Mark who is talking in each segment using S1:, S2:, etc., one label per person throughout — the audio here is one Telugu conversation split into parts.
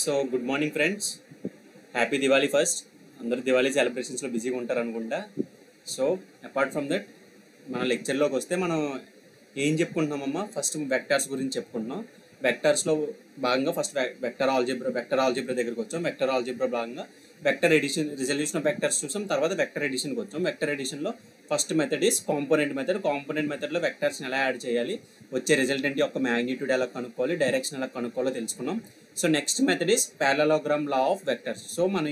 S1: So good morning friends, happy Diwali first. అందరూ దివాళీ సెలబ్రేషన్స్లో బిజీగా ఉంటారు అనుకుంటా. సో అపార్ట్ ఫ్రమ్ దట్ మన లెక్చర్లోకి వస్తే మనం ఏం చెప్పుకుంటున్నామమ్మా, ఫస్ట్ వెక్టార్స్ గురించి చెప్పుకుంటున్నాం. వెక్టార్స్లో భాగంగా ఫస్ట్ వెక్టర్ ఆల్జీబ్రా దగ్గరికి వచ్చాం. వెక్టర్ ఆల్జీబ్రా భాగంగా vector addition, resolution of vectors చూసాం. తర్వాత వెక్టర్ ఎడిషన్కి వచ్చాం. వెక్టర్ ఎడిషన్లో first method is component method. Component మెథడ్లో వెక్టర్స్ని ఎలా యాడ్ చేయాలి, వచ్చే రిజల్టెంట్ యొక్క మ్యాగ్నిట్యూడ్ ఎలా కనుక్కోవాలి, డైరెక్షన్ ఎలా కనుక్కోవాలో తెలుసుకున్నాం. So next method is parallelogram law of vectors. So మన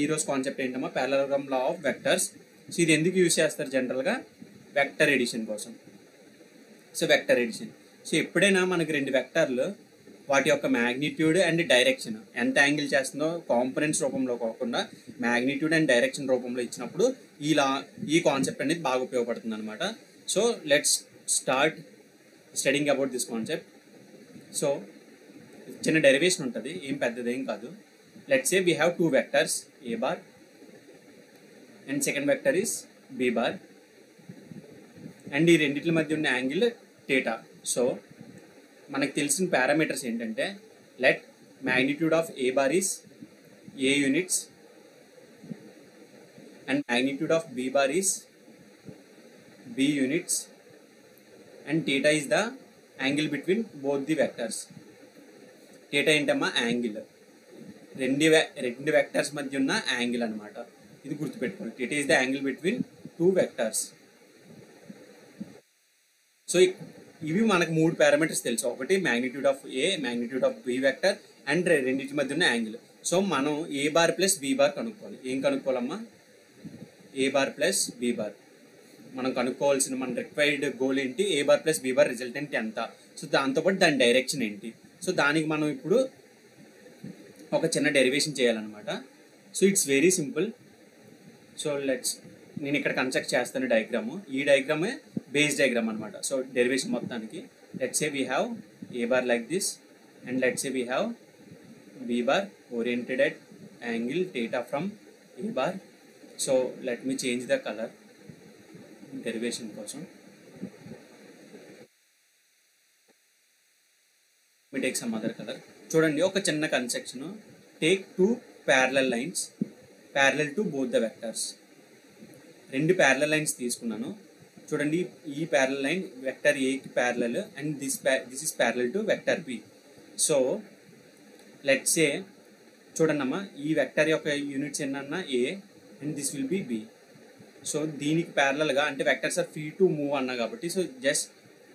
S1: ఈరోజు కాన్సెప్ట్ ఏంటమ్మా, parallelogram law of vectors. So ఇది ఎందుకు యూజ్ చేస్తారు జనరల్గా, వెక్టర్ ఎడిషన్ కోసం. సో వెక్టర్ ఎడిషన్, సో ఎప్పుడైనా మనకి రెండు వెక్టర్లు వాటి యొక్క మ్యాగ్నిట్యూడ్ అండ్ డైరెక్షన్ ఎంత యాంగిల్ చేస్తుందో కాంపోనెంట్స్ రూపంలో కాకుండా మ్యాగ్నిట్యూడ్ అండ్ డైరెక్షన్ రూపంలో ఇచ్చినప్పుడు ఈ కాన్సెప్ట్ అనేది బాగా ఉపయోగపడుతుంది అనమాట. So let's start studying about this concept. So చిన్న డెరివేషన్ ఉంటుంది, ఏం పెద్దదేం కాదు. Let's say we have two vectors, A bar and second vector is B bar, and ఈ రెండింటి మధ్య ఉన్న యాంగిల్ థీటా. సో మనకు తెలిసిన పారామీటర్స్ ఏంటంటే, let magnitude of A bar is A units and magnitude of B bar is B units and theta is the angle between both the vectors. Theta ఏంటమ్మా, యాంగిల్, రెండు వెక్టర్స్ మధ్య ఉన్న యాంగిల్ అనమాట. ఇది గుర్తుపెట్టుకోండి, theta is the angle between two vectors. So ఇవి మనకు మూడు పారామీటర్స్ తెలుసు. ఒకటి magnitude of A, magnitude of B vector and రెండింటి మధ్య ఉన్న యాంగిల్. సో మనం A bar plus B bar కనుక్కోవాలి. ఏం కనుక్కోవాలమ్మా, A bar plus B bar. మనం కనుక్కోవాల్సిన మన రిక్వైర్డ్ గోల్ ఏంటి, A bar plus B bar resultant ఎంత. సో దాంతోపాటు దాని డైరెక్షన్ ఏంటి. సో దానికి మనం ఇప్పుడు ఒక చిన్న డెరివేషన్ చేయాలన్నమాట. So it's very simple. So నేను ఇక్కడ కన్స్ట్రక్ట్ చేస్తాను డయాగ్రాము. ఈ డయాగ్రామే బేస్ డయాగ్రామ్ అనమాట. సో డెరివేషన్ మొత్తానికి let's say we have A bar like this and let's say we have B bar oriented at angle theta from A bar. So let me change the colour derivation కోసం. Me take some other colour. చూడండి, ఒక చిన్న construction. Take two parallel lines parallel to both the vectors. రెండు ప్యారలల్ లైన్స్ తీసుకున్నాను. చూడండి, ఈ ప్యారలల్ లైన్ వెక్టర్ ఏకి parallel and this is parallel to vector B. So let's say చూడండి అమ్మా, ఈ వెక్టర్ యొక్క యూనిట్స్ ఎన్నన్నా A and this will be B. So దీనికి ప్యారలల్గా అంటే vectors are free to move అన్నా కాబట్టి, సో జస్ట్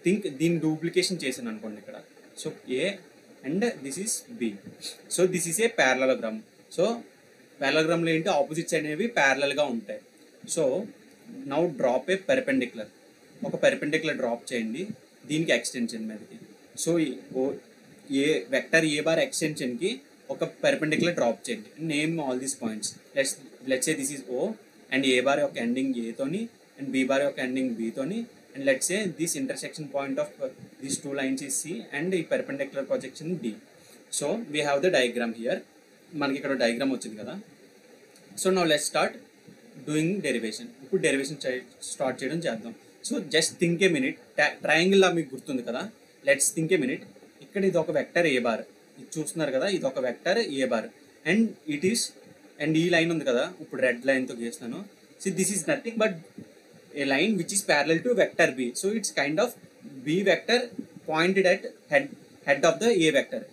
S1: థింక్ దీన్ని డూప్లికేషన్ చేశాను అనుకోండి ఇక్కడ. So A and this is B. So this is a parallelogram. So ప్యారలలోగ్రామ్లో ఏంటి, ఆపోజిట్స్ అనేవి ప్యారలల్గా ఉంటాయి. So now drop a perpendicular. ఒక పెర్పెండిక్యులర్ డ్రాప్ చేయండి దీనికి ఎక్స్టెన్షన్ మీదకి. So A vector A bar ఎక్స్టెన్షన్కి ఒక పెర్పెండిక్యులర్ డ్రాప్ చేయండి. Name all these points. Let's say this is O and A bar యొక్క ఎండింగ్ ఏతోని అండ్ బి బార్ యొక్క ఎండింగ్ బితోని, and let's say this intersection point of these two lines is C and ఈ perpendicular projection D. So we have the diagram here. మనకి ఇక్కడ డయాగ్రామ్ వచ్చింది కదా. So now let's start doing derivation. ఇప్పుడు డెరివేషన్ స్టార్ట్ చేయడం చేద్దాం. So just think a minute. ట్రయాంగిల్లా మీకు గుర్తుంది కదా, లెట్స్ థింక్ ఏ మినిట్. ఇక్కడ ఇది ఒక వెక్టర్ ఏ బార్, ఇది చూస్తున్నారు కదా, ఇది ఒక vector A bar and it is, and ఈ లైన్ ఉంది కదా, ఇప్పుడు రెడ్ లైన్తో గీస్తాను. So this is nothing but a line which is parallel to vector B. So it's kind of B vector pointed at head of the A vector.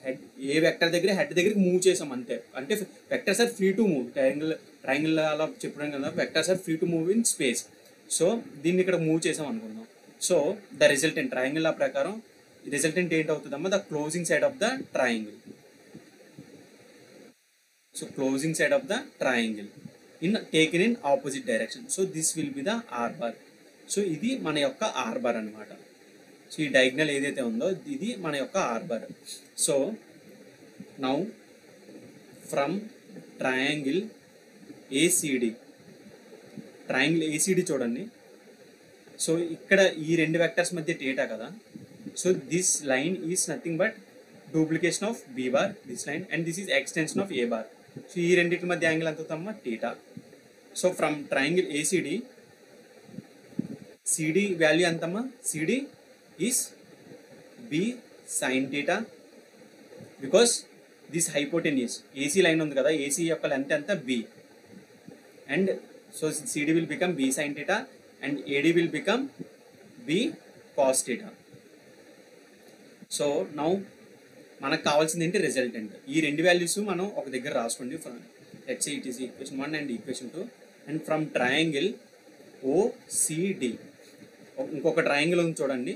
S1: A vector దగ్గర హెడ్ దగ్గరికి మూవ్ చేసాం అంతే. అంటే vectors are free to move. Triangle అలా చెప్పడం కదా, vectors are free to move in space. So దీన్ని ఇక్కడ మూవ్ చేసాం అనుకుందాం. So the resultant triangle law ప్రకారం రిజల్టెంట్ ఏంటవుతుందమ్మా, the closing side of the triangle. So closing side of the triangle taken in opposite direction. So this will be the R bar. So ఇది మన యొక్క ఆర్ బార్ అనమాట. సో ఈ డయాగ్నల్ ఏదైతే ఉందో ఇది మన యొక్క R bar. So now from triangle ACD, triangle ACD చూడండి. సో ఇక్కడ ఈ రెండు వెక్టర్స్ మధ్య థీటా కదా. So this line is nothing but duplication of B bar, this line, and this is extension of A bar. So ఈ రెండింటి మధ్య యాంగిల్ ఎంత అవుతామా, theta. So from triangle ACD, CD value ఎంతమ్మా, CD is B sin theta, because this hypotenuse AC line ఉంది కదా, ఏసీ యొక్క లెంత్ ఎంత B, and so CD will become B sine theta and AD will become B cos theta. So now మనకు కావాల్సింది ఏంటి, రిజల్టెంట్. ఈ రెండు వాల్యూస్ మనం ఒక దగ్గర రాసుకోండి. Let's say it is equation 1 and equation 2. And from triangle OCD, ఇంకొక ట్రయాంగిల్ ఉంది చూడండి.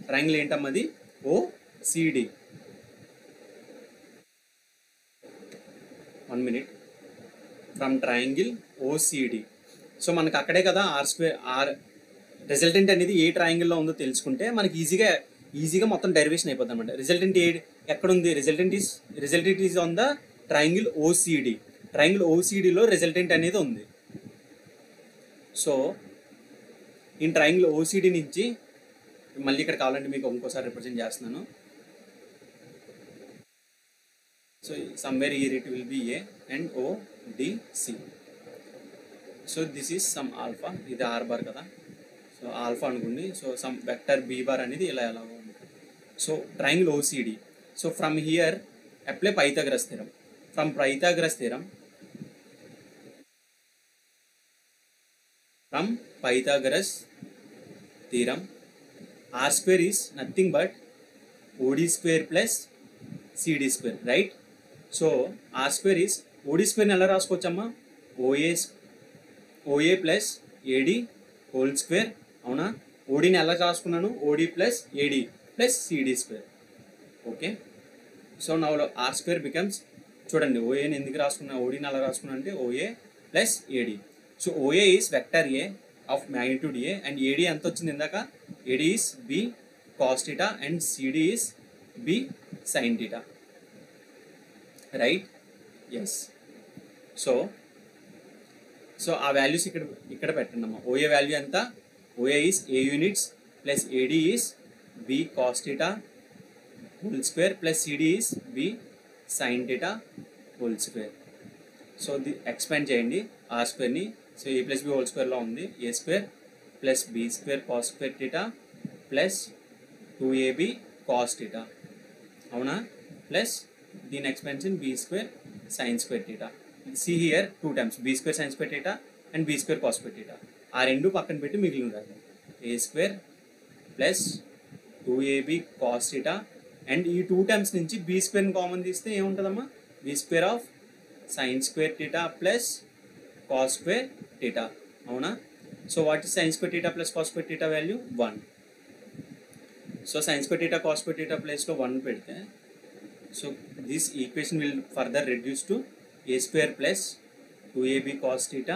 S1: ట్రయాంగిల్ ఏంటమ్మది, OCD. 1 minute. From triangle OCD. So మనకు అక్కడే కదా ఆర్ రిజల్టెంట్ అనేది ఏ ట్రయాంగిల్లో ఉందో తెలుసుకుంటే మనకి ఈజీగా మొత్తం డెరివేషన్ అయిపోతుంది అనమాట. రిజల్టెంట్ ఎక్కడుంది, resultant is on the triangle OCD. Triangle ఓసిడిలో రిజల్టెంట్ అనేది ఉంది. సో ఈ ట్రయాంగిల్ ఓసిడి నుంచి మళ్ళీ ఇక్కడ కావాలంటే మీకు ఇంకోసారి రిప్రజెంట్ చేస్తున్నాను. So somewhere here it will be A and ODC. So this is some alpha, ఇది ఆర్ బార్ కదా, సో ఆల్ఫా అనుకోండి. So some vector B bar అనేది ఇలా ఉంది. So triangle OCD. So from here apply Pythagoras theorem. From Pythagoras theorem, R square is nothing but OD square plus CD square, right? So R square is, OD స్క్వేర్ని ఎలా రాసుకోవచ్చమ్మా, OA plus AD whole square, అవునా? ఓడిని ఎలా రాసుకున్నాను, OD plus AD plus CD square. Okay, so నా ఆర్ స్క్వేర్ బికమ్స్, చూడండి ఓఏని ఎందుకు రాసుకున్నా, ఓడిని అలా రాసుకున్నా అంటే OA plus AD. So OA is vector A of magnitude A and AD ఎంత వచ్చింది ఇందాక, AD is B cos theta and CD is B sine theta, right? Yes. So ఆ వాల్యూస్ ఇక్కడ పెట్టండి అమ్మా. ఓఏ వాల్యూ ఎంత, OA is A units plus AD is B cos theta whole square plus CD is B sine theta whole square. So expand చేయండి ఆర్ స్క్వేర్ని. So A plus B whole స్క్వేర్లో ఉంది, A square plus B square cos square theta plus 2ab cos theta, అవునా? ప్లస్ దీని expansion B square sine square theta. See here 2 times B square sine square theta and B square cos square theta. ఆ రెండు పక్కన పెట్టి మిగిలిన రాదు, A square plus 2ab cos theta and ఈ 2 times నుంచి బి స్క్వేర్ని కామన్ తీస్తే ఏముంటుందమ్మా, B square of sine square theta plus cos square theta, అవునా? So what is sine square theta plus cos square theta value 1. So sine square theta cos square theta ప్లేస్లో 1 పెడితే, so this equation will further reduce to a square plus 2ab cos theta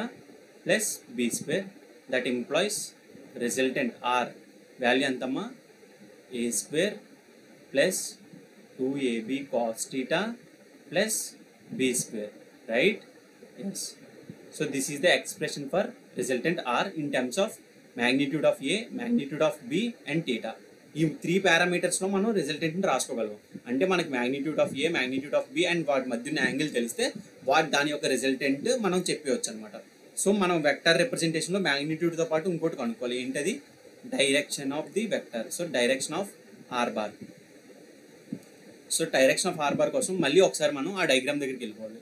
S1: plus b square. That implies resultant r value antamma, a square plus 2ab cos theta plus b square, right? Yes. So this is the expression for resultant r in terms of magnitude of a, magnitude of b and theta. ఈ 3 పారామీటర్స్లో మనం రిజల్టెంట్ని రాసుకోగలం. అంటే మనకి magnitude of A, magnitude of B and వాటి మధ్యన యాంగిల్ తెలిస్తే దాని యొక్క రిజల్టెంట్ మనం చెప్పవచ్చు అనమాట. సో మనం వెక్టర్ రిప్రజెంటేషన్లో మ్యాగ్నిట్యూడ్తో పాటు ఇంకోటి కనుక్కోవాలి, ఏంటది, direction of the vector. So direction of R bar. So direction of R bar కోసం మళ్ళీ ఒకసారి మనం ఆ డయాగ్రామ్ దగ్గరికి వెళ్ళిపోవాలి.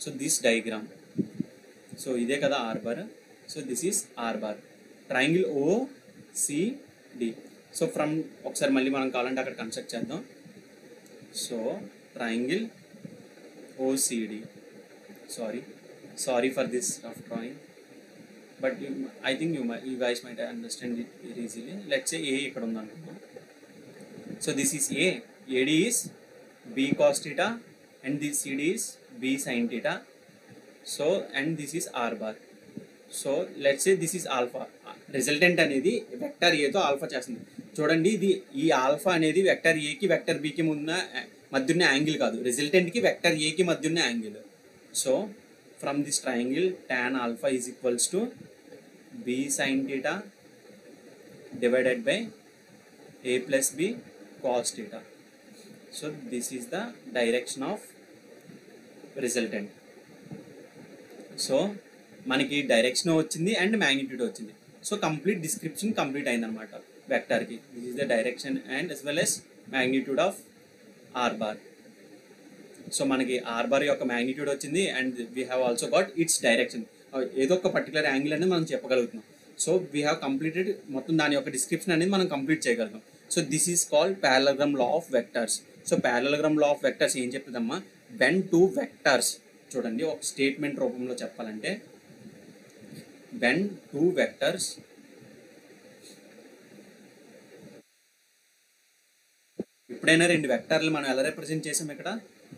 S1: సో దిస్ డయాగ్రామ్, సో ఇదే కదా R bar. So this is R bar, triangle OCD. So from ఒకసారి మళ్ళీ మనం కావాలంటే అక్కడ కన్స్ట్రక్ట్ చేద్దాం. So triangle OCD, sorry for this rough drawing, but I think you guys might understand it very easily. Let's say A ఇక్కడ ఉందనుకుందాం. So this is A, AD is B cos theta and this CD is B sine theta. So and this is R bar. So let's say this is alpha. Resultant అనేది వెక్టర్ ఏతో ఆల్ఫా చేస్తుంది. చూడండి, ఈ ఆల్ఫా అనేది వెక్టర్ ఏకి వెక్టర్ బికి మధ్య ఉన్న యాంగిల్ కాదు, రిజల్టెంట్కి వెక్టర్ ఏకి మధ్య ఉన్న angle. So from this triangle tan alpha is equals to B sine theta divided by A plus B cos theta. So this is the direction of resultant. So మనకి డైరెక్షన్ వచ్చింది అండ్ మ్యాగ్నిట్యూడ్ వచ్చింది. సో కంప్లీట్ డిస్క్రిప్షన్ కంప్లీట్ అయిందనమాట వెక్టర్కి. This is the direction and as well as magnitude of r bar. So మనకి ఆర్ బార్ యొక్క మ్యాగ్నిట్యూడ్ వచ్చింది and we have also got its direction. ఏదో ఒక పర్టికులర్ యాంగిల్ అనేది మనం చెప్పగలుగుతున్నాం. సో వీ హ్యావ్ కంప్లీటెడ్ మొత్తం దాని యొక్క డిస్క్రిప్షన్ అనేది మనం కంప్లీట్ చేయగలుగుతాం. So this is called parallelogram law of vectors. So parallelogram law of vectors ఏం చెప్తుందమ్మా, వెన్ టూ వెక్టర్స్, చూడండి ఒక స్టేట్మెంట్ రూపంలో చెప్పాలంటే వెన్ టూ వెక్టర్స్ ఎప్పుడైనా రెండు వెక్టర్లు మనం ఎలా రిప్రజెంట్ చేసాం ఇక్కడ,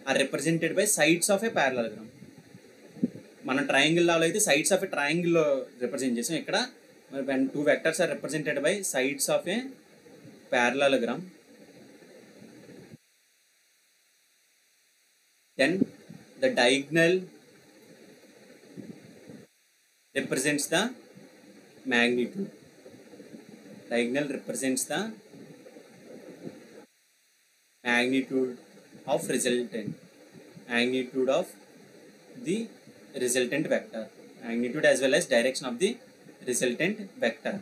S1: are represented by sides of a parallelogram. మనం ట్రయాంగిల్ లాలో అయితే సైడ్స్ ఆఫ్ ఏ ట్రయాంగిల్లో రిప్రజెంట్ చేసాం. ఇక్కడ when two vectors are represented by sides of a parallelogram, then the diagonal represents the magnitude. Diagonal represents the magnitude of resultant, magnitude of the resultant vector, magnitude as well as direction of the resultant vector.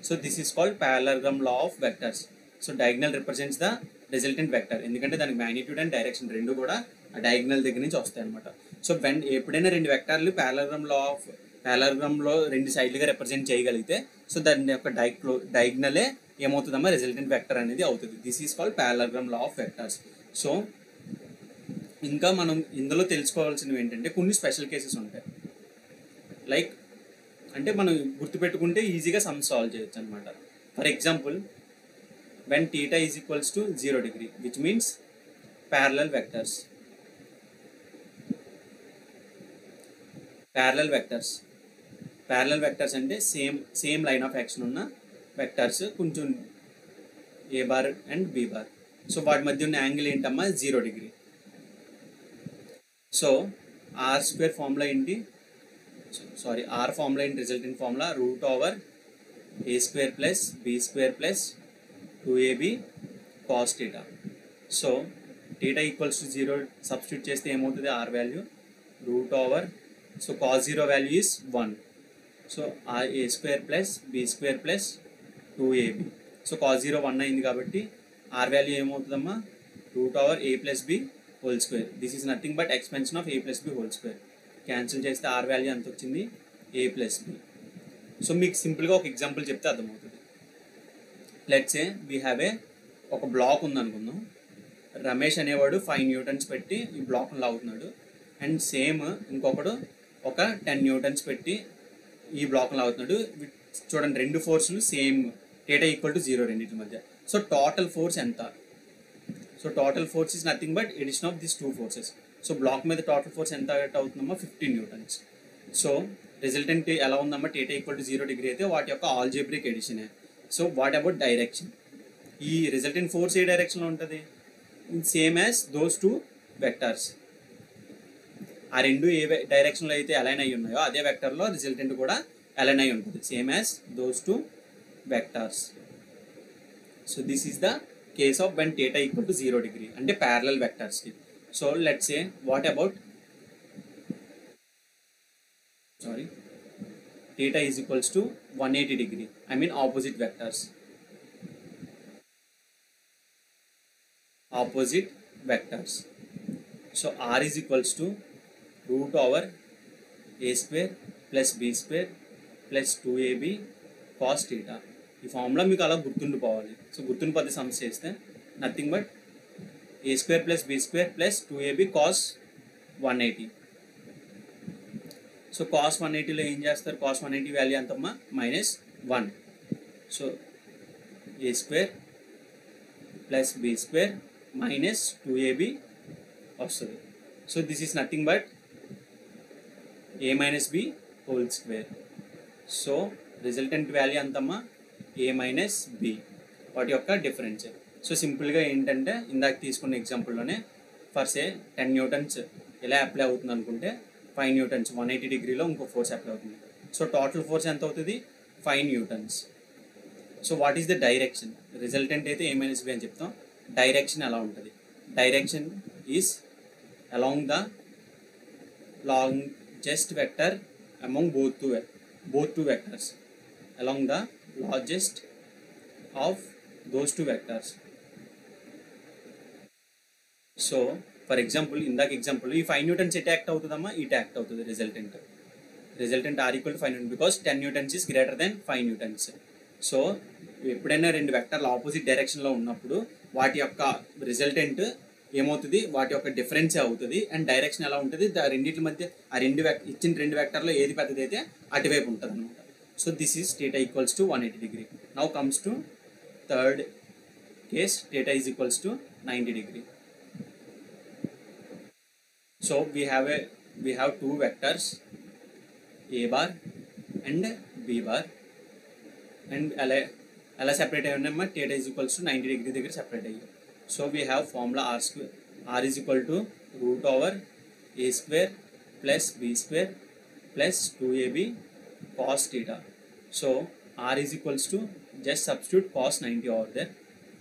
S1: So this is called parallelogram law of vectors. So diagonal represents the resultant vector, ఎందుకంటే దానికి మ్యాగ్నిట్యూడ్ అండ్ డైరెక్షన్ రెండు కూడా ఆ డయాగ్నల్ దగ్గర నుంచి వస్తాయి అనమాట. సో వెన్ ఎప్పుడైనా రెండు వెక్టార్లు ప్యారలలోగ్రామ్లో రెండు సైడ్లుగా రిప్రజెంట్ చేయగలిగితే సో దాని యొక్క డయాగ్నలే ఏమవుతుందమ్మా, రిజల్టెంట్ వెక్టర్ అనేది అవుతుంది. This is called parallelogram law of vectors. So ఇంకా మనం ఇందులో తెలుసుకోవాల్సినవి ఏంటంటే కొన్ని స్పెషల్ కేసెస్ ఉంటాయి. లైక్ అంటే మనం గుర్తుపెట్టుకుంటే ఈజీగా సమ్ సాల్వ్ చేయొచ్చు అనమాట. For example when theta is equals to 0 degree, which means parallel vectors. Parallel vectors అంటే సేమ్ లైన్ ఆఫ్ యాక్షన్ ఉన్న వెక్టర్స్, కొంచెం A bar and B bar. So వాటి మధ్య ఉన్న యాంగిల్ ఏంటమ్మా, 0 degree. So R square formula ఏంటి, ఆర్ ఫార్ములా ఏంటి, resultant formula √a square plus b square plus 2ab cos theta. So theta equals to 0 substitute చేస్తే ఏమవుతుంది, R value so cos 0 value is 1. So a square plus b square plus 2ab. So cos 0 1 అయింది కాబట్టి ఆర్ వాల్యూ ఏమవుతుందమ్మా, √a plus b whole square. This is nothing but expansion of a plus b whole square. Cancel చేస్తే ఆర్ వాల్యూ ఎంత వచ్చింది, a plus b. సో మీకు సింపుల్గా ఒక ఎగ్జాంపుల్ చెప్తే అర్థమవుతుంది. లెట్స్ సే వీ హ్యావ్ ఒక బ్లాక్ ఉందనుకుందాం. రమేష్ అనేవాడు 5 న్యూటన్స్ పెట్టి ఈ బ్లాక్ని లాగుతున్నాడు. అండ్ సేమ్ ఇంకొకడు ఒక 10 న్యూటన్స్ పెట్టి ఈ బ్లాక్ని లాగుతున్నాడు. చూడండి రెండు ఫోర్స్లు సేమ్, theta ఈక్వల్ టు 0 రెండింటి మధ్య. సో టోటల్ ఫోర్స్ ఎంత, so total force is nothing but addition of this two forces. So block మీద టోటల్ ఫోర్స్ ఎంత అవుతుందమ్మా, 15 న్యూటన్స్. సో రిజల్టెంట్ ఎలా ఉందమ్మా, theta ఈక్వల్ టు 0 degree అయితే వాటి యొక్క ఆల్జీబ్రిక్ ఎడిషనే. సో వాట్ అబౌట్ డైరెక్షన్, ఈ రిజల్టెంట్ ఫోర్స్ ఏ డైరెక్షన్లో ఉంటుంది, same as those two vectors. ఆ రెండు ఏ డైరెక్షన్లో అయితే అలైన్ అయ్యి ఉన్నాయో అదే వెక్టర్లో రిజల్టెంట్ కూడా అలైన్ అయ్యి ఉంటుంది, same as those two vectors. So this is the case of when theta equal to 0 degree అంటే ప్యారలల్ వెక్టర్స్కి. So let's say what about theta is equals to 180 degree, I mean opposite vectors. So r is equals to √a square plus b square plus 2ab cos theta. ఈ ఫార్ములా మీకు అలా గుర్తుండిపోవాలి. సో గుర్తుండిపోతే సమ్స్ చేస్తే nothing but a square plus b square plus 2ab cos 180. So cos 180లో ఏం చేస్తారు, కాస్ 180 వాల్యూ ఎంతమ్మా, -1. So a square plus b square minus 2ab వస్తుంది. So this is nothing but a minus b whole square. So resultant value ఎంతమ్మా, a మైనస్ b, వాటి యొక్క డిఫరెన్స్. సో సింపుల్గా ఏంటంటే ఇందాక తీసుకున్న ఎగ్జాంపుల్లోనే ఫర్ సే 10 న్యూటన్స్ ఎలా అప్లై అవుతుంది అనుకుంటే 5 న్యూటన్స్ 180 డిగ్రీలో ఇంకో ఫోర్స్ అప్లై అవుతుంది. సో టోటల్ ఫోర్స్ ఎంత అవుతుంది, 5 newtons. So what is the direction, resultant అయితే a మైనస్ b అని చెప్తాం. డైరెక్షన్ ఎలా ఉంటుంది, direction is along the largest vector among both two vectors, along the largest of those two vectors. So for example ఇందాక ఎగ్జాంపుల్ ఈ 5 న్యూటన్స్ ఎట్ యాక్ట్ అవుతుందమ్మా, ఇటు యాక్ట్ అవుతుంది resultant are equal to 5 newton because 10 newtons is greater than 5 newtons. So ఎప్పుడైనా రెండు వెక్టర్లు ఆపోజిట్ డైరెక్షన్లో ఉన్నప్పుడు వాటి యొక్క రిజల్టెంట్ ఏమవుతుంది, వాటి యొక్క డిఫరెన్స్ అవుతుంది. అండ్ డైరెక్షన్ ఎలా ఉంటుంది, రెండింటి మధ్య ఆ ఇచ్చిన రెండు వెక్టర్లో ఏది పెద్దది అయితే అటువైపు ఉంటుంది అనమాట. So this is theta equals to 180 degree. Now comes to third case, theta is equals to 90 degree. So we have two vectors a bar and b bar, and ala separate ayunna theta is equals to 90 degree దగ్గర separate అయ్యి. So we have formula r is equal to root over a square plus b square plus 2ab cos theta. So r is equals to, just substitute cos 90 over there,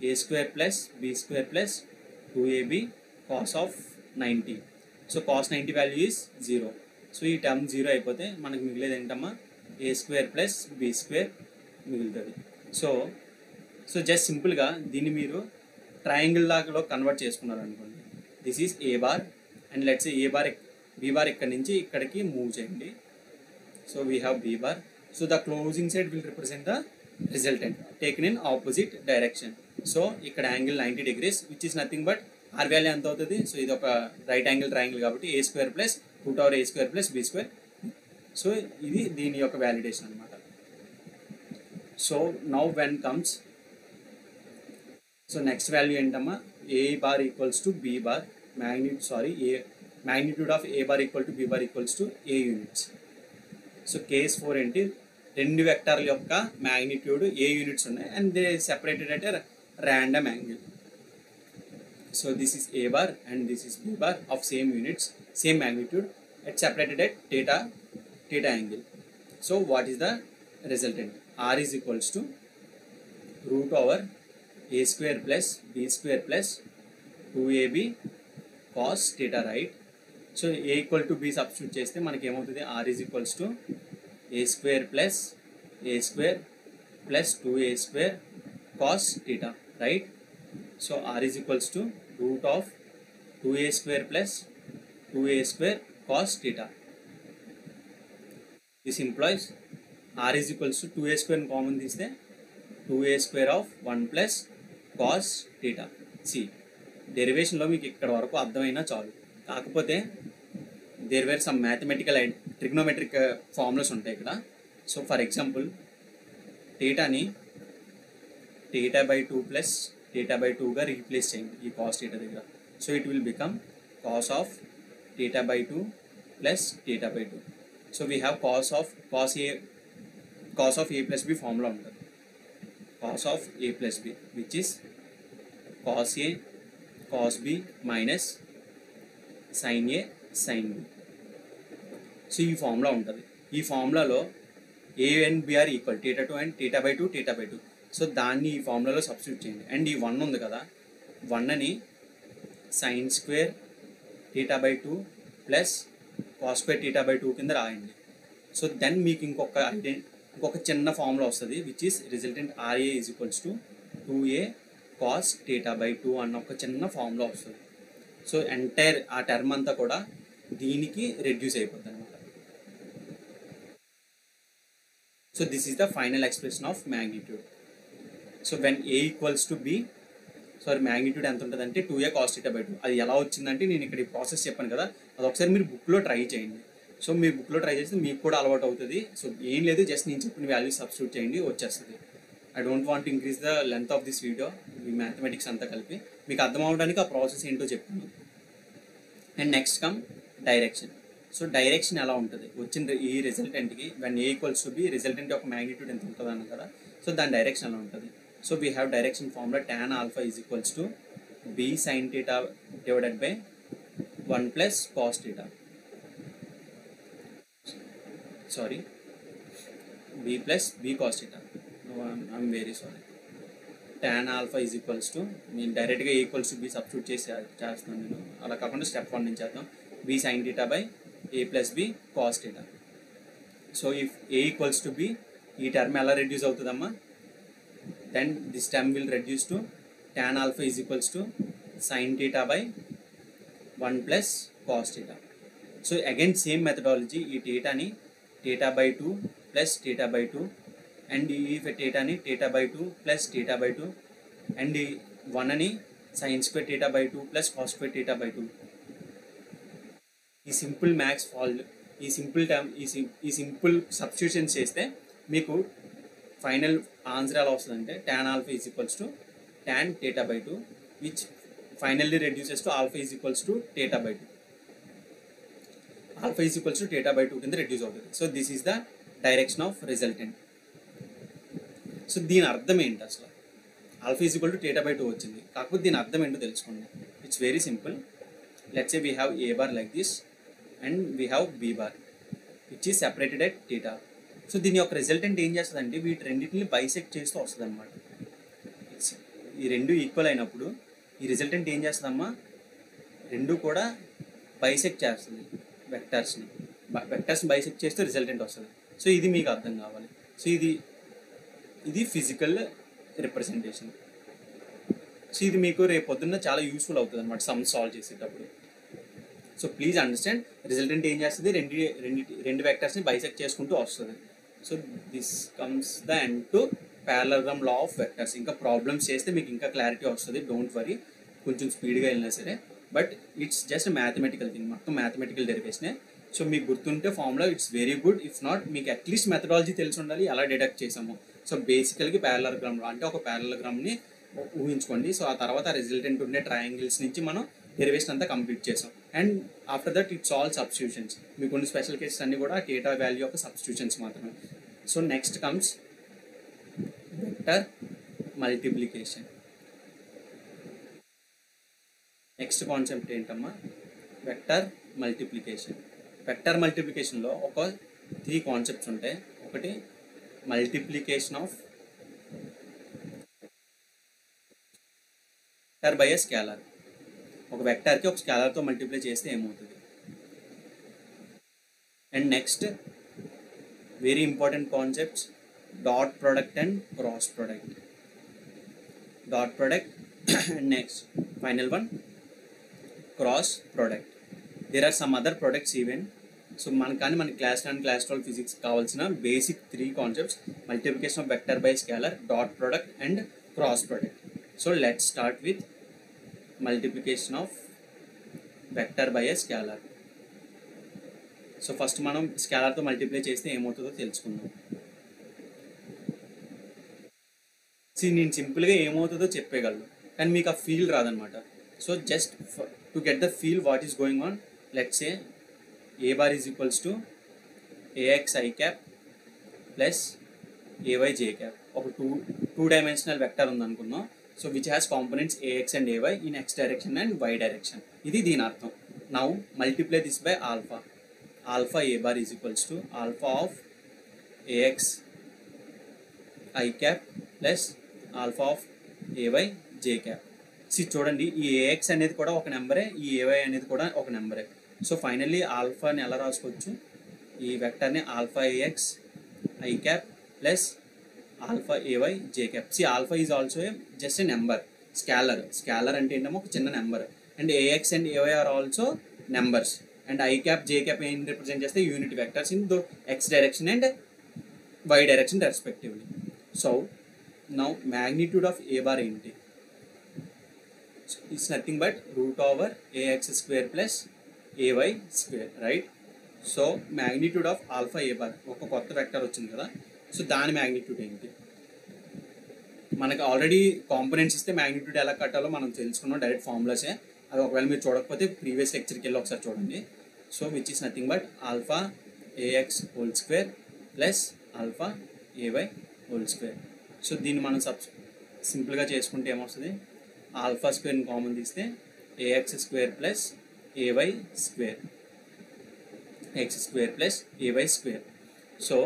S1: a square plus b square plus 2ab cos of 90. So cos 90 value is 0. So ఈ టర్మ్ 0 అయిపోతే మనకు మిగిలేదు ఏంటమ్మా, ఏ స్క్వేర్ ప్లస్ బి స్క్వేర్ మిగులుతుంది. సో జస్ట్ సింపుల్గా దీన్ని మీరు ట్రయాంగిల్ లాగా కన్వర్ట్ చేసుకున్నారు అనుకోండి. This is a bar and let's be bar ఇక్కడి నుంచి ఇక్కడికి మూవ్ చేయండి. So we have B bar. So the closing side will represent the resultant taken in opposite direction. So ఇక్కడ angle 90 degrees which is nothing but R value ఎంత అవుతుంది. సో ఇది ఒక రైట్ యాంగిల్ ట్రయాంగిల్ కాబట్టి A square plus root over A square plus B square. So ఇది దీని యొక్క వ్యాలిడేషన్ అనమాట. So now when comes, so next value ఏంటమ్మా, A bar equals to B bar magnitude of A bar equal to B bar equals to A units. So case 4 ఏంటి, రెండు వెక్టర్ల యొక్క మ్యాగ్నిట్యూడ్ ఏ యూనిట్స్ ఉన్నాయి and they separated at a random angle. So this is a bar and this is b bar of same units, same magnitude, it's separated at theta angle. So what is the resultant? R is equals to root over a square plus b square plus 2ab cos theta, right? So a equal to b substitute చేస్తే మనకి ఏమవుతుంది, r is equals to a square plus 2a square cos theta, right? So r is equals to root of 2a square plus 2a square cos theta. This implies r is equals to 2a square common తీస్తే 2a square of 1 plus cos theta. See, డెరివేషన్లో మీకు ఇక్కడ వరకు అర్థమైనా చాలు. కాకపోతే there were some mathematical and trigonometric formulas ఉంటాయి ఇక్కడ. సో ఫర్ ఎగ్జాంపుల్ థీటాని theta by 2 plus theta by 2 గా రీప్లేస్ చేయండి ఈ cos theta దగ్గర. So it will become cos of theta by 2 plus theta by 2. So we have cos of a plus b formula ఉంటుంది. cos of a plus b which is cos a cos b minus sin a sin b. So ఈ ఫార్ములా ఉంటుంది. ఈ ఫార్ములాలో a and b are equal, theta 2 and theta by 2 theta by 2. So దాన్ని ఈ ఫార్ములాలో సబ్స్టిట్యూట్ చేయండి. అండ్ ఈ 1 ఉంది కదా, 1ని sin square theta by 2 plus cos square theta by 2 కింద రాయండి. సో దెన్ మీకు ఇంకొక చిన్న ఫార్ములా వస్తుంది which is resultant RA is equals to 2a cos theta by 2 అన్న ఒక చిన్న ఫార్ములా వస్తుంది. సో ఎంటైర్ ఆ టర్మ్ అంతా కూడా దీనికి రెడ్యూస్ అయిపోతుంది అనమాట. So this is the final expression of magnitude. So when a equals to b, sorry magnitude ఎంత ఉంటుంది అంటే 2a cos theta by 2. అది ఎలా వచ్చిందంటే నేను ఇక్కడ ఈ ప్రాసెస్ చెప్పాను కదా, అది ఒకసారి మీరు బుక్లో ట్రై చేయండి. సో మీరు బుక్లో ట్రై చేస్తే మీకు కూడా అలవాటు అవుతుంది. సో ఏం లేదు, జస్ట్ నేను చెప్పిన వాల్యూ సబ్స్టిట్యూట్ చేయండి, వచ్చేస్తుంది. I don't want increase the length of this video. ఈ మ్యాథమెటిక్స్ అంతా కలిపి మీకు అర్థం అవడానికి ఆ ప్రాసెస్ ఏంటో చెప్తాను. And next come direction. So direction ఎలా ఉంటుంది వచ్చిన ఈ రిజల్టెంట్కి when A equals to B, resultant యొక్క మ్యాగ్నిట్యూడ్ ఎంత ఉంటుంది అన్న కదా. సో దాని డైరెక్షన్ ఎలా ఉంటుంది. So we have direction formula tan alpha is equals to b sin theta divided by 1 plus cos theta. Sorry, b plus b cos theta. I'm very sorry. tan alpha is equals to, నేను డైరెక్ట్గా ఏ ఈక్వల్స్ టు బి సబ్స్టిట్యూట్ చేస్తున్నాను నేను, అలా కాకుండా స్టెప్ 1 నుంచి చేద్దాం. b sin theta by a plus b cos theta. So if a equals to b, ఈ టర్మ్ ఎలా రెడ్యూస్ అవుతుందమ్మా, then this term will reduce to tan alpha is equals to sin theta by 1 plus cos theta. So again same methodology, ఈ theta by 2 plus theta by 2 and ఈ theta by 2 plus theta by 2 and 1 అని sin square theta by 2 plus cos square theta by 2. ఈ సింపుల్ మ్యాథ్స్ ఫాల్వ్, ఈ సింపుల్ సబ్స్టిట్యూషన్ చేస్తే మీకు ఫైనల్ ఆన్సర్ ఎలా వస్తుందంటే tan alpha is equals to tan theta by 2 which finally reduces to alpha is equals to theta by 2. Alpha is equals to theta by 2 కింద రెడ్యూస్ అవుతుంది. So this is the direction of resultant. So దీని అర్థం ఏంటి అసలు? Alpha is equal to theta by 2 వచ్చింది, కాకపోతే దీని అర్థం ఏంటో తెలుసుకోండి. It's very simple. Let's say we have A bar like this and we have B bar which is separated at theta. So దీని యొక్క రిజల్టెంట్ ఏం చేస్తుందంటే వీటి రెండింటిని బైసెక్ట్ చేస్తూ వస్తుంది అనమాట. ఈ రెండు ఈక్వల్ అయినప్పుడు ఈ రిజల్టెంట్ ఏం చేస్తుందమ్మా, రెండు కూడా బైసెక్ట్ చేస్తుంది వెక్టర్స్ని బైసెక్ట్ చేస్తే రిజల్టెంట్ వస్తుంది. సో ఇది మీకు అర్థం కావాలి. సో ఇది ఫిజికల్ రిప్రజెంటేషన్. సో ఇది మీకు రేపు పొద్దున్న చాలా యూస్ఫుల్ అవుతుంది అనమాట సమ్ సాల్వ్ చేసేటప్పుడు. సో ప్లీజ్ అండర్స్టాండ్, రిజల్టెంట్ ఏం చేస్తుంది, రెండు వెక్టర్స్ని బైసెక్ట్ చేసుకుంటూ వస్తుంది. So this comes the end to parallelogram law of vectors. ఇంకా ప్రాబ్లమ్స్ చేస్తే మీకు ఇంకా క్లారిటీ వస్తుంది, డోంట్ వరీ, కొంచెం స్పీడ్గా వెళ్ళినా సరే. But it's just mathematical thing, మొత్తం మ్యాథమెటికల్ డెరివేషనే. సో మీకు గుర్తుంటే formula it's very good. If not మీకు అట్లీస్ట్ మెథడాలజీ తెలిసి ఉండాలి ఎలా డిడక్ట్ చేసాము. సో బేసికల్గా parallelogram law అంటే ఒక parallelogramని ఊహించుకోండి. సో ఆ తర్వాత రిజల్టెంట్ ఉండే ట్రయాంగిల్స్ నుంచి మనం డెరివేషన్ అంతా కంప్లీట్ చేసాం. And after that it's all substitutions. మీకు కొన్ని స్పెషల్ కేసెస్ అన్నీ కూడా theta వాల్యూ యొక్క సబ్స్టిట్యూషన్స్ మాత్రమే. So next comes vector multiplication. Next concept ఏంటమ్మా, వెక్టర్ మల్టిప్లికేషన్. వెక్టర్ మల్టిప్లికేషన్లో ఒక 3 కాన్సెప్ట్స్ ఉంటాయి. ఒకటి multiplication of vector by a scalar. ఒక వెక్టర్కి ఒక స్కేలర్తో మల్టిప్లై చేస్తే ఏమవుతుంది. And next very important concepts, dot product and cross product. Dot product and next final one cross product. There are some other products even. So మన class 10 class 12 physics కావాల్సిన basic 3 concepts, multiplication of vector by scalar, dot product and cross product. So let's start with multiplication of vector by a scalar. So first మనం scalar తో మల్టిప్లై చేస్తే ఏమవుతుందో తెలుసుకుందాం. నేను సింపుల్గా ఏమవుతుందో చెప్పగలను, కానీ మీకు ఆ ఫీల్ రాదనమాట. So just to get the feel what is going on, let's say A bar is equals to AX I cap plus AY J cap. ఒక టూ డైమెన్షనల్ వెక్టర్ ఉందనుకుందాం. So which has components AX and AY in X direction and Y direction. ఇది దీని అర్థం. Now multiply this by alpha. Alpha A bar is equals to alpha of AX I cap plus alpha of AY J cap. చూడండి, ఈ ఏఎక్స్ అనేది కూడా ఒక నెంబరే, ఈ ఏవై అనేది కూడా ఒక నెంబరే. సో ఫైనల్లీ ఆల్ఫాని ఎలా రాసుకోవచ్చు, ఈ వెక్టర్ని alpha AX I cap plus alpha AY J cap. Alpha is also just a number, scalar అంటే ఏంటో ఒక చిన్న నెంబర్. And AX and AY are also numbers. And I cap J cap ఏం రిప్రజెంట్ చేస్తే unit vectors in the X direction and Y direction respectively. So now magnitude of a bar ఏంటి, it's nothing but root over ax square plus ay square, right? So magnitude of alpha a bar ఒక కొత్త వెక్టర్ వచ్చింది కదా. సో దాని మ్యాగ్నిట్యూడ్ ఏంటి, మనకి ఆల్రెడీ కాంపోనెంట్స్ ఇస్తే మ్యాగ్నిట్యూడ్ ఎలా కట్టాలో మనం తెలుసుకున్నాం, డైరెక్ట్ ఫార్ములాసే. అది ఒకవేళ మీరు చూడకపోతే ప్రీవియస్ లెక్చర్కి వెళ్ళి ఒకసారి చూడండి. So which is nothing but alpha AX whole square plus alpha AY whole square. So దీన్ని మనం సింపుల్గా చేసుకుంటే ఏమొస్తుంది, ఆల్ఫా స్క్వేర్ని కామన్ తీస్తే AX square plus AY square, X square plus AY square. So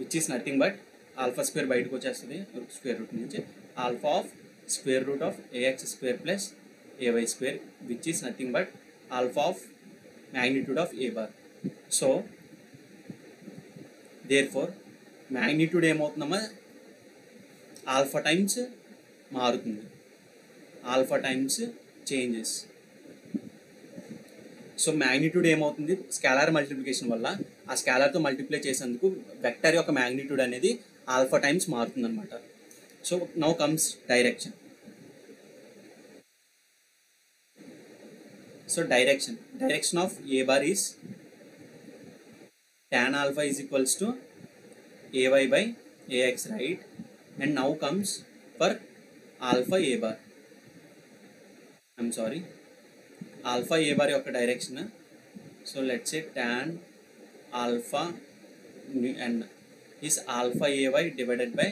S1: which is nothing but alpha square బయటకు వచ్చేస్తుంది స్క్వేర్ రూట్ నుంచి, alpha of square root of AX square plus AY square which is nothing but alpha of magnitude of A bar. So there for magnitude ఏమవుతుందమ్మా, ఆల్ఫా టైమ్స్ మారుతుంది, alpha times changes. So magnitude ఏమవుతుంది, స్కేలార్ మల్టిప్లికేషన్ వల్ల ఆ స్కేలార్తో మల్టిప్లై చేసేందుకు వెక్టర్ యొక్క మ్యాగ్నిట్యూడ్ అనేది ఆల్ఫా టైమ్స్ మారుతుంది అనమాట. So now comes direction. So direction of A bar is tan alpha is equals to ay by ax, right? And now comes for alpha a bar. I'm sorry, alpha a bar యొక్క direction. So let's say tan alpha n is alpha ay divided by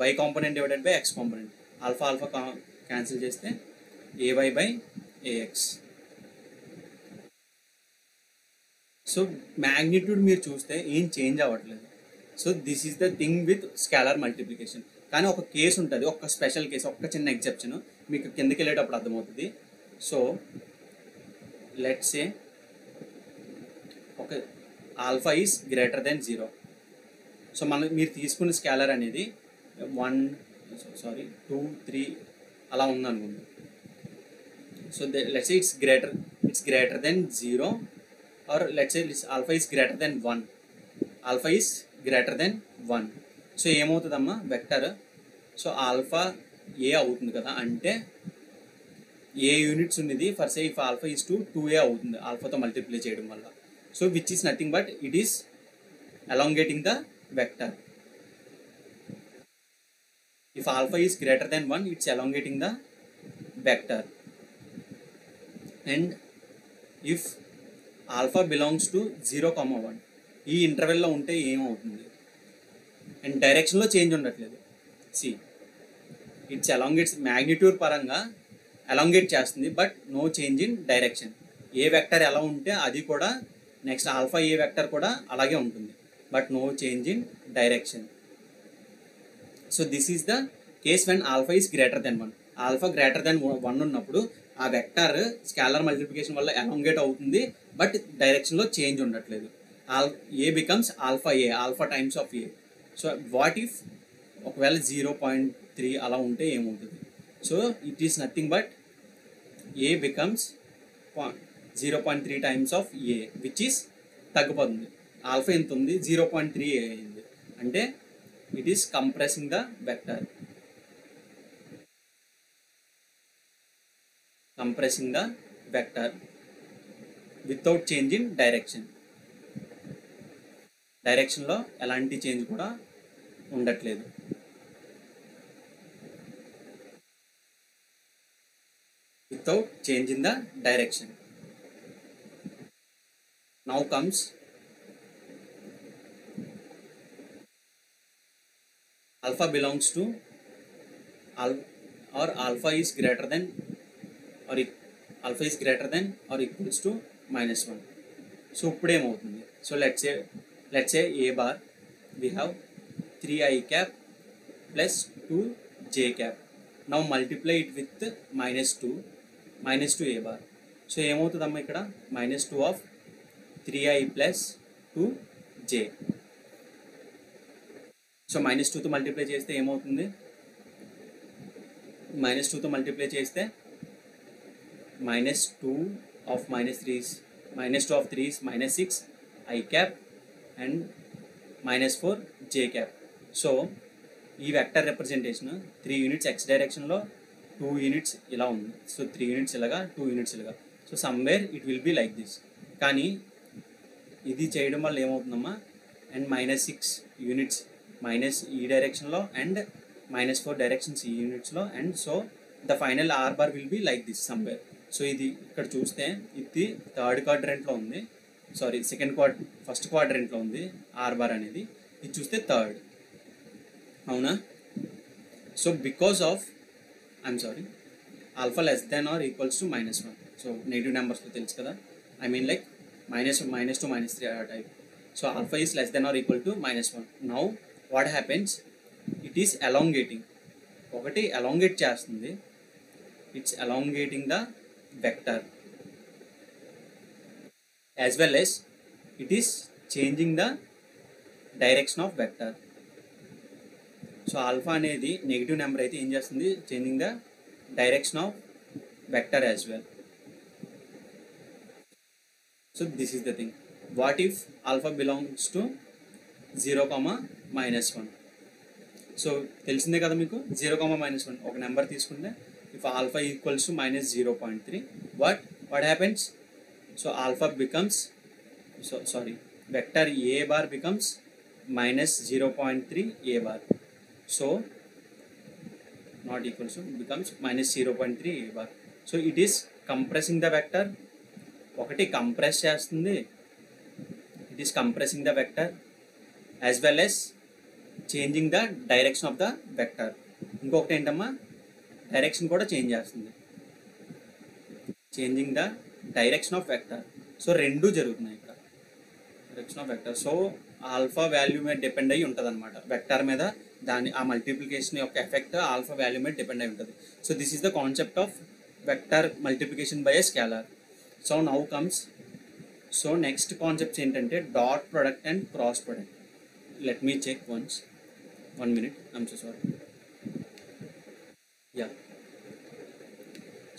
S1: y component divided by x component. alpha cancel చేస్తే ay by ax. So magnitude మీరు చూస్తే ఏం చేంజ్ అవ్వట్లేదు. So this is the thing with scalar multiplication. కానీ ఒక కేసు ఉంటుంది, ఒక స్పెషల్ కేసు, ఒక చిన్న ఎగ్జెప్షన్ మీకు కిందకి వెళ్ళేటప్పుడు అర్థమవుతుంది. సో లెట్స్ సే ఒక alpha is greater then 0. So మీరు తీసుకున్న స్కేలర్ అనేది 1 2 3 అలా ఉందనుకోండి. So let's say it's greater than 0, or let's say alpha is greater than 1. alpha is greater than 1. So ఏమవుతుందమ్మా వెక్టర్, సో ఆల్ఫా ఏ అవుతుంది కదా, అంటే ఏ యూనిట్స్ ఉన్నది for say if alpha is two 2a అవుతుంది ఆల్ఫాతో మల్టిప్లై చేయడం వల్ల. So which is nothing but it is elongating the vector. If alpha is greater than 1 it's elongating the vector. And if alpha belongs to 0,1 ఈ ఇంటర్వెల్లో ఉంటే ఏమవుతుంది, అండ్ డైరెక్షన్లో చేంజ్ ఉండట్లేదు. సి ఇట్స్ ఎలాంగేట్స్ మ్యాగ్నిట్యూడ్ పరంగా ఎలాంగేట్ చేస్తుంది, but no change in direction. A vector ఎలా ఉంటే అది కూడా నెక్స్ట్ ఆల్ఫా ఏ వెక్టర్ కూడా అలాగే ఉంటుంది, but no change in direction. So this is the case when alpha is greater than 1. Alpha greater than 1 ఉన్నప్పుడు ఆ వెక్టర్ స్కేలార్ మల్టిప్లికేషన్ వల్ల ఎలాంగేట్ అవుతుంది, బట్ డైరెక్షన్లో చేంజ్ ఉండట్లేదు. A becomes alpha A, alpha times of A. So what if ఒకవేళ 0.3 అలా ఉంటే ఏమవుతుంది, so it is nothing but A becomes 0.3 times of A, which is తగ్గిపోతుంది. ఆల్ఫా ఎంత ఉంది, 0.3 అయింది, అంటే it is compressing the vector. compressing the vector without change in direction. డైరెక్షన్లో ఎలాంటి చేంజ్ కూడా ఉండట్లేదు. without change in the direction. Now comes alpha belongs to or alpha is greater than or alpha is greater than or equals to -1. So ఇప్పుడు ఏమవుతుంది, so let's say A bar we have 3i cap plus 2j cap. now multiply it with -2 a bar. So ఏమవుతుందమ్మా ఇక్కడ -2 of 3i plus 2j. So -2తో మల్టిప్లై చేస్తే ఏమవుతుంది, -2తో మల్టిప్లై చేస్తే -2 of -3 is -2 of 3 is -6 i cap and -4 j cap. So ఈ వెక్టర్ రిప్రజెంటేషన్ 3 యూనిట్స్ x డైరెక్షన్లో, 2 యూనిట్స్ ఇలా ఉంది. సో 3 యూనిట్స్ ఇలాగా, 2 యూనిట్స్ ఇలాగా. So somewhere it will be like this. కానీ ఇది చేయడం వల్ల ఏమవుతుందమ్మా, అండ్ -6 యూనిట్స్ మైనస్ ఈ డైరెక్షన్లో అండ్ -4 డైరెక్షన్స్ ఈ యూనిట్స్లో, and so the final R bar will be like this somewhere. సో ఇది ఇక్కడ చూస్తే ఇది థర్డ్ క్వాడ్రంట్లో ఉంది, సారీ ఫస్ట్ క్వాడ్రంట్లో ఉంది ఆర్ బార్ అనేది. ఇది చూస్తే థర్డ్, అవునా? So because of alpha less than or equals to -1. So negative నెంబర్స్లో తెలుసు కదా, ఐ మీన్ లైక్ -2 -3 ఆ type. So alpha is less than or equal to -1. Now what happens, it is elongating. ఒకటి ఎలాంగేట్ చేస్తుంది, it's elongating the vector as well as it is changing the direction of vector. So alpha అనేది నెగిటివ్ నెంబర్ అయితే ఏం చేస్తుంది, changing the direction of vector as well. So this is the thing. What if alpha belongs to 0, -1? So తెలిసిందే కదా మీకు, 0, -1 ఒక నెంబర్ తీసుకుంటే if alpha equals to -0.3 what happens? So alpha becomes, vector a bar becomes -0.3 a bar. So not equals to, becomes -0.3 a bar. So it is compressing the vector. ఒకటి కంప్రెస్ చేస్తుంది, it is compressing the vector as well as changing the direction of the vector. ఇంకొకటి ఏంటమ్మా, డైరెక్షన్ కూడా చేంజ్ చేస్తుంది, changing the direction of vector. So రెండు జరుగుతున్నాయి ఇక్కడ, direction of vector. So alpha value మీద డిపెండ్ అయ్యి ఉంటుంది అనమాట వెక్టర్ మీద, దాని ఆ మల్టిప్లికేషన్ యొక్క ఎఫెక్ట్ ఆల్ఫా వాల్యూ మీద డిపెండ్ అయి ఉంటుంది. So this is the concept of vector multiplication by a scalar. So now comes, so next concepts ఏంటంటే dot product and cross product. Let me check once, 1 minute, I'm so sorry. Yeah,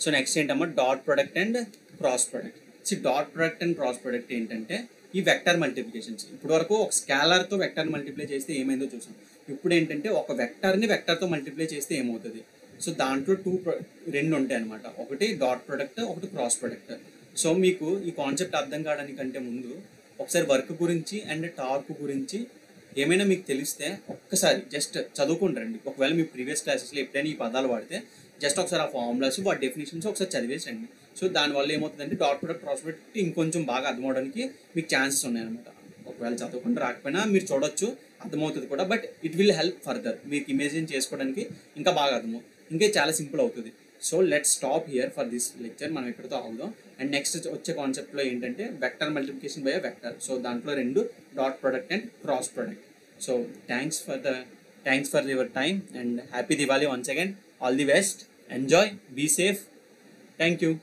S1: so next ఏంటమ్మా, dot product and cross product. Dot product and cross product ఏంటంటే ఈ వెక్టర్ మల్టిప్లికేషన్స్. ఇప్పుడు వరకు ఒక స్కేలర్తో వెక్టర్ మల్టిప్లై చేస్తే ఏమైందో చూసాం. ఇప్పుడు ఏంటంటే ఒక వెక్టర్ని వెక్టర్తో మల్టిప్లై చేస్తే ఏమవుతుంది. సో దాంట్లో రెండు ఉంటాయి అనమాట, ఒకటి డాట్ ప్రొడక్ట్, ఒకటి క్రాస్ ప్రొడక్ట్. సో మీకు ఈ కాన్సెప్ట్ అర్థం కావడానికంటే ముందు ఒకసారి వర్క్ గురించి అండ్ టార్క్ గురించి ఏమైనా మీకు తెలిస్తే ఒక్కసారి జస్ట్ చదువుకుంటారండి. ఒకవేళ మీ ప్రీవియస్ క్లాసెస్లో ఎప్పుడైనా ఈ పదాలు వాడితే జస్ట్ ఒకసారి ఆ ఫార్ములాస్, వాటి డెఫినేషన్స్ ఒకసారి చదివేసండి. సో దానివల్ల ఏమవుతుందంటే డాట్ ప్రొడక్ట్, క్రాస్ ప్రొడక్ట్ ఇంకొంచెం బాగా అర్థమవడానికి మీకు ఛాన్సెస్ ఉన్నాయన్నమాట. ఒకవేళ చదువుకుంటే రాకపోయినా మీరు చూడొచ్చు, అర్థమవుతుంది కూడా. But it will help further, మీకు ఇమేజిన్ చేసుకోవడానికి ఇంకా బాగా అర్థమవుతుంది, ఇంకా చాలా సింపుల్ అవుతుంది. So let's stop here for this lecture. మనం ఇక్కడితో ఆగుదాం. అండ్ నెక్స్ట్ వచ్చే కాన్సెప్ట్లో ఏంటంటే vector multiplication by vector. So దాంట్లో రెండు, dot product and cross product. So thanks for your time and happy Diwali once again. All the best. Enjoy. Be safe. Thank you.